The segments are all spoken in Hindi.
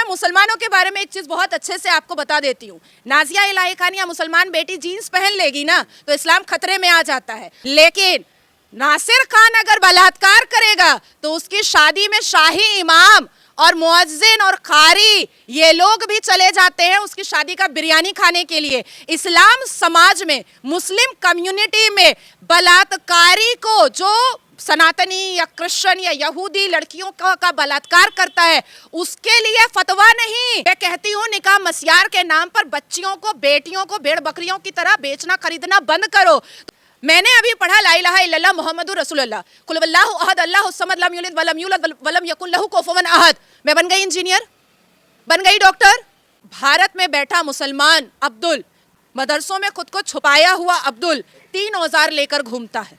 मुसलमानों के बारे में एक चीज बहुत अच्छे से आपको बता देती हूँ। नाजिया इलाही खान या मुसलमान बेटी जीन्स पहन लेगी ना तो इस्लाम खतरे में आ जाता है, लेकिन नासिर खान अगर बलात्कार करेगा तो उसकी शादी में शाही इमाम और मुअज्जिन और कारी ये लोग भी चले जाते हैं उसकी शादी का बिरयानी खाने के लिए। इस्लाम समाज में, मुस्लिम कम्युनिटी में बलात्कारी को, जो सनातनी या क्रिश्चियन या यहूदी लड़कियों का बलात्कार करता है, उसके लिए फतवा नहीं। मैं कहती हूँ निकाह मस्यार के नाम पर बच्चियों को, बेटियों को भेड़ बकरियों की तरह बेचना खरीदना बंद करो। मैंने अभी पढ़ा ला इलाहा इल्लल्लाह मुहम्मदुर रसूलुल्लाह, कुल वल्लाहु अहद अल्लाहु समद लम यलिद वलम यूलद वलम यकुन लहू कुफुवन अहद। मैं बन गई इंजीनियर, बन गई डॉक्टर। भारत में बैठा मुसलमान अब्दुल, मदरसों में खुद को छुपाया हुआ अब्दुल 3 औजार लेकर घूमता है।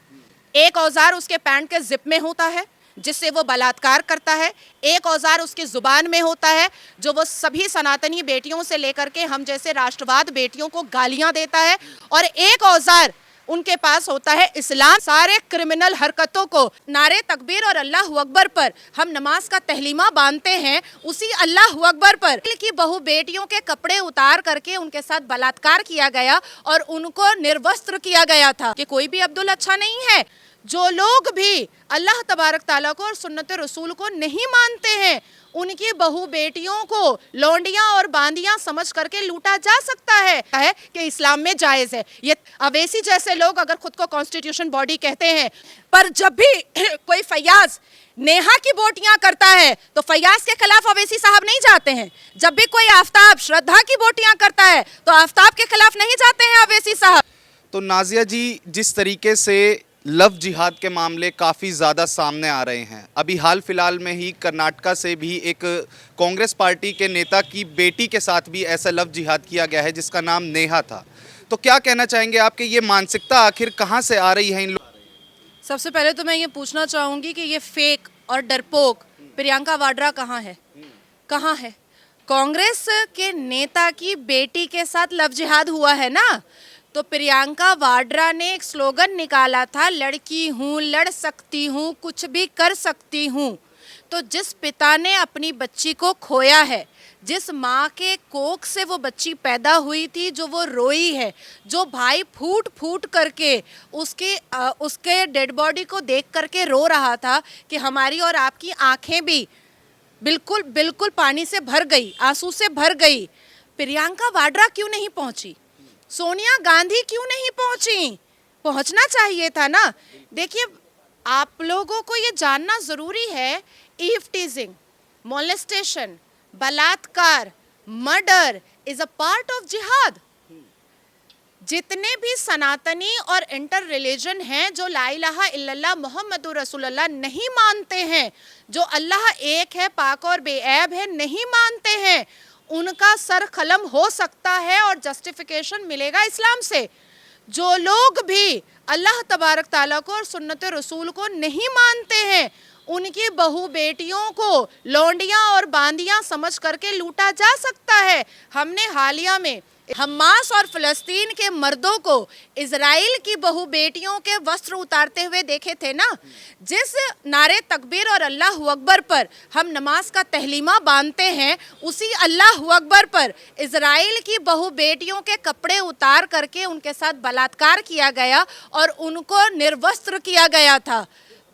एक औजार उसके पैंट के जिप में होता है जिससे वो बलात्कार करता है, एक औजार उसकी जुबान में होता है जो वो सभी सनातनी बेटियों से लेकर के हम जैसे राष्ट्रवाद बेटियों को गालियां देता है, और एक औजार उनके पास होता है इस्लाम। सारे क्रिमिनल हरकतों को नारे तकबीर और अल्लाह अकबर पर हम नमाज का तहलीमा बांधते हैं, उसी अल्लाह अकबर पर की बहु बेटियों के कपड़े उतार करके उनके साथ बलात्कार किया गया और उनको निर्वस्त्र किया गया था। कि कोई भी अब्दुल अच्छा नहीं है। जो लोग भी अल्लाह तबारक ताला को और सुन्नत रसूल को नहीं मानते हैं, उनकी बहु बेटियों को लौंडियां और बांदियां समझ करके लूटा जा सकता है कि इस्लाम में जायज है। ये अवैसी जैसे लोग अगर खुद को कॉन्स्टिट्यूशन बॉडी कहते हैं, पर जब भी कोई फैयाज नेहा की बोटियां करता है तो फैयाज के खिलाफ अवैसी साहब नहीं जाते हैं। जब भी कोई आफ्ताब श्रद्धा की बोटियां करता है तो आफ्ताब के खिलाफ नहीं जाते हैं अवैसी साहब। तो नाजिया जी, जिस तरीके से लव जिहाद के मामले काफ़ी ज़्यादा सामने आ रहे हैं, अभी हाल फिलहाल में ही कर्नाटका से भी एक कांग्रेस पार्टी के नेता की बेटी के साथ भी ऐसा लव जिहाद किया गया है जिसका नाम नेहा था। तो क्या कहना चाहेंगे आपके, ये मानसिकता आखिर कहाँ से आ रही है इन लोग? सबसे पहले तो मैं ये पूछना चाहूँगी कि ये फेक और डरपोक प्रियंका वाड्रा कहाँ है? कहाँ है? कांग्रेस के नेता की बेटी के साथ लव जिहाद हुआ है ना, तो प्रियंका वाड्रा ने एक स्लोगन निकाला था, लड़की हूँ, लड़ सकती हूँ, कुछ भी कर सकती हूँ। तो जिस पिता ने अपनी बच्ची को खोया है, जिस माँ के कोख से वो बच्ची पैदा हुई थी, जो वो रोई है, जो भाई फूट फूट करके उसके डेड बॉडी को देख करके रो रहा था कि हमारी और आपकी आंखें भी बिल्कुल बिल्कुल पानी से भर गई, आंसू से भर गई। प्रियंका वाड्रा क्यों नहीं पहुंची? सोनिया गांधी क्यों नहीं पहुंची? पहुंचना चाहिए था ना। देखिए, आप लोगों को ये जानना जरूरी है, ईव टीजिंग, मोलेस्टेशन, बलात्कार, murder is a part of जिहाद। जितने भी सनातनी और इंटर रिलीजन हैं जो ला इलाहा इल्लल्लाह मुहम्मदुर रसूलुल्लाह नहीं मानते हैं, जो अल्लाह एक है, पाक और बेऐब है, नहीं मानते हैं, उनका सर कलम हो सकता है और जस्टिफिकेशन मिलेगा इस्लाम से। जो लोग भी अल्लाह तबारक ताला को और सुन्नत रसूल को नहीं मानते हैं, उनकी बहु बेटियों को लौंडियां और बांदियां समझ करके लूटा जा सकता है। हमने हालिया में हमास और फिलिस्तीन के मर्दों को इजराइल की बहु बेटियों के वस्त्र उतारते हुए देखे थे ना। जिस नारे तकबीर और अल्लाह अकबर पर हम नमाज का तहलीमा बांधते हैं, उसी अल्लाह अकबर पर इजराइल की बहु बेटियों के कपड़े उतार करके उनके साथ बलात्कार किया गया और उनको निर्वस्त्र किया गया था।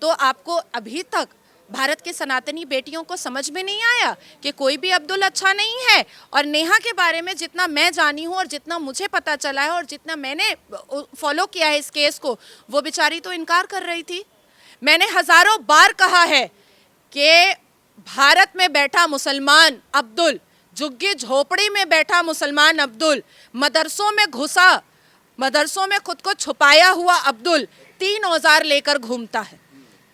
तो आपको अभी तक भारत के सनातनी बेटियों को समझ में नहीं आया कि कोई भी अब्दुल अच्छा नहीं है। और नेहा के बारे में जितना मैं जानी हूँ और जितना मुझे पता चला है और जितना मैंने फॉलो किया है इस केस को, वो बेचारी तो इनकार कर रही थी। मैंने हजारों बार कहा है कि भारत में बैठा मुसलमान अब्दुल, झुग्गी झोपड़ी में बैठा मुसलमान अब्दुल, मदरसों में घुसा, मदरसों में खुद को छुपाया हुआ अब्दुल 3 औजार लेकर घूमता है।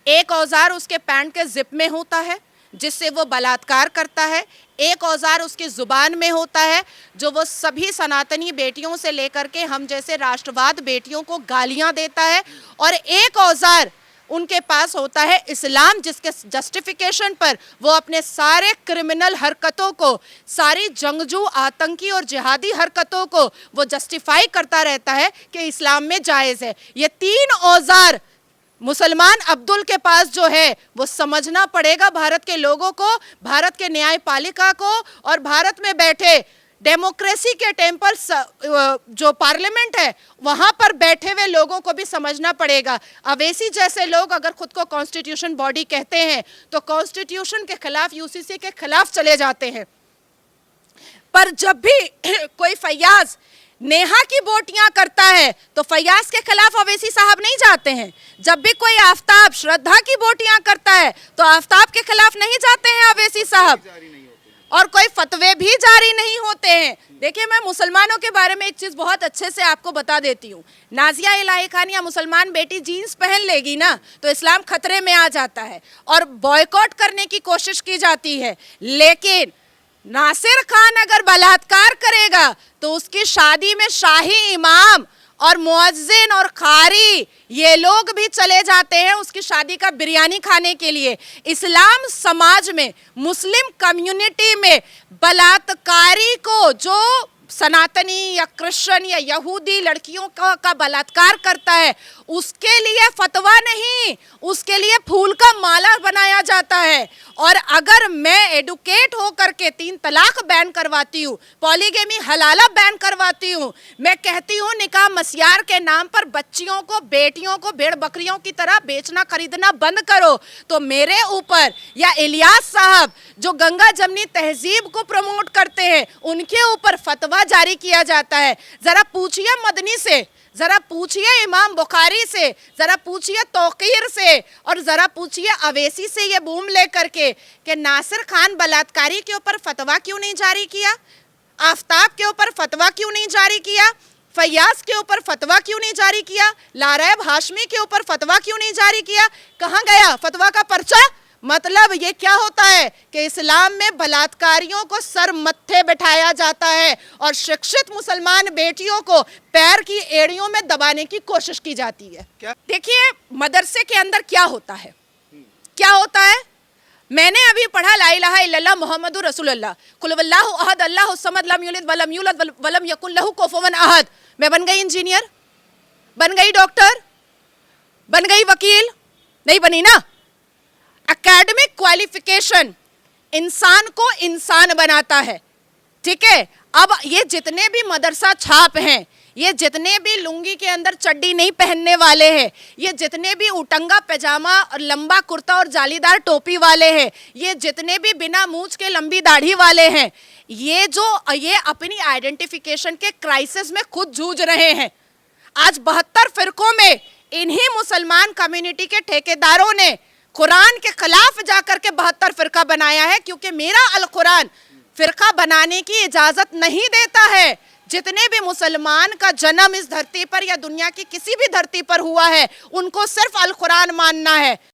एक औजार उसके पैंट के जिप में होता है जिससे वो बलात्कार करता है, एक औजार उसकी जुबान में होता है जो वो सभी सनातनी बेटियों से लेकर के हम जैसे राष्ट्रवाद बेटियों को गालियां देता है, और एक औजार उनके पास होता है इस्लाम, जिसके जस्टिफिकेशन पर वो अपने सारे क्रिमिनल हरकतों को, सारी जंगजू आतंकी और जिहादी हरकतों को वो जस्टिफाई करता रहता है कि इस्लाम में जायज़ है। ये 3 औजार मुसलमान अब्दुल के पास जो है वो समझना पड़ेगा भारत के लोगों को, भारत के न्यायपालिका को और भारत में बैठे डेमोक्रेसी के टेम्पल जो पार्लियामेंट है वहां पर बैठे हुए लोगों को भी समझना पड़ेगा। अवैसी जैसे लोग अगर खुद को कॉन्स्टिट्यूशन बॉडी कहते हैं तो कॉन्स्टिट्यूशन के खिलाफ, यूसीसी के खिलाफ चले जाते हैं। पर जब भी कोई फैयाज नेहा की बोटियां करता है तो फैयाज के खिलाफ अवैसी साहब नहीं जाते हैं। जब भी कोई आफ्ताब श्रद्धा की बोटियां करता है तो आफ्ताब के खिलाफ नहीं जाते हैं अवैसी साहब, और कोई फतवे भी जारी नहीं होते हैं। देखिए, मैं मुसलमानों के बारे में एक चीज़ बहुत अच्छे से आपको बता देती हूँ। नाजिया इलाही खान या मुसलमान बेटी जीन्स पहन लेगी ना तो इस्लाम खतरे में आ जाता है और बॉयकॉट करने की कोशिश की जाती है। लेकिन नासिर खान अगर बलात्कार करेगा तो उसकी शादी में शाही इमाम और मुअज्जिन और कारी ये लोग भी चले जाते हैं उसकी शादी का बिरयानी खाने के लिए। इस्लाम समाज में, मुस्लिम कम्युनिटी में बलात्कारी को, जो सनातनी या क्रिश्चियन या यहूदी लड़कियों का बलात्कार करता है, उसके लिए फतवा नहीं, उसके लिए फूल का माला बनाया जाता है। और अगर मैं एडुकेट हो करके 3 तलाक बैन करवाती हूँ, पॉलीगेमी हलाला बैन करवाती हूँ, मैं कहती हूँ निकाह मस्यार के नाम पर बच्चियों को, बेटियों को भेड़ बकरियों की तरह बेचना खरीदना बंद करो, तो मेरे ऊपर या इलियास साहब जो गंगा जमनी तहजीब को प्रमोट करते हैं उनके ऊपर फतवा जारी किया जाता है। जरा पूछिए मदनी से, जरा पूछिए इमाम बुखारी से, जरा पूछिए तौकीर से और जरा पूछिए अवैसी से ये बूम लेकर के कि नासिर खान बलात्कारी के ऊपर फतवा क्यों नहीं जारी किया, आफ्ताब के ऊपर फतवा क्यों नहीं जारी किया, फैयाज के ऊपर फतवा क्यों नहीं जारी किया, लारैब हाशमी के ऊपर फतवा क्यों नहीं जारी किया। कहाँ गया फतवा का पर्चा? मतलब ये क्या होता है कि इस्लाम में बलात्कारियों को सर मत्थे बिठाया जाता है और शिक्षित मुसलमान बेटियों को पैर की एड़ियों में दबाने की कोशिश की जाती है। क्या? देखिए, मदरसे के अंदर क्या होता है, क्या होता है। मैंने अभी पढ़ा ला इलाहा इल्लल्लाह मुहम्मदुर रसूलुल्लाह, कुल वल्लाहु अहद अल्लाहु समद लम यलिद वलम यूलद वलम यकुल लहू कुफुवन अहद। मैं बन गई इंजीनियर, बन गई डॉक्टर, बन गई वकील? नहीं बनी ना। एकेडमिक क्वालिफिकेशन इंसान को इंसान बनाता है, ठीक है। अब ये जितने भी मदरसा छाप हैं, ये जितने भी लुंगी के अंदर चड्डी नहीं पहनने वाले हैं, ये जितने भी उटंगा पैजामा और लंबा कुर्ता और जालीदार टोपी वाले हैं, ये जितने भी बिना मूंछ के लंबी दाढ़ी वाले हैं, ये अपनी आइडेंटिफिकेशन के क्राइसिस में खुद जूझ रहे हैं। आज 72 फिरकों में इन्हीं मुसलमान कम्युनिटी के ठेकेदारों ने कुरान के खिलाफ जाकर के 72 फिरका बनाया है, क्योंकि मेरा अल कुरान फिरका बनाने की इजाजत नहीं देता है। जितने भी मुसलमान का जन्म इस धरती पर या दुनिया की किसी भी धरती पर हुआ है, उनको सिर्फ अल कुरान मानना है।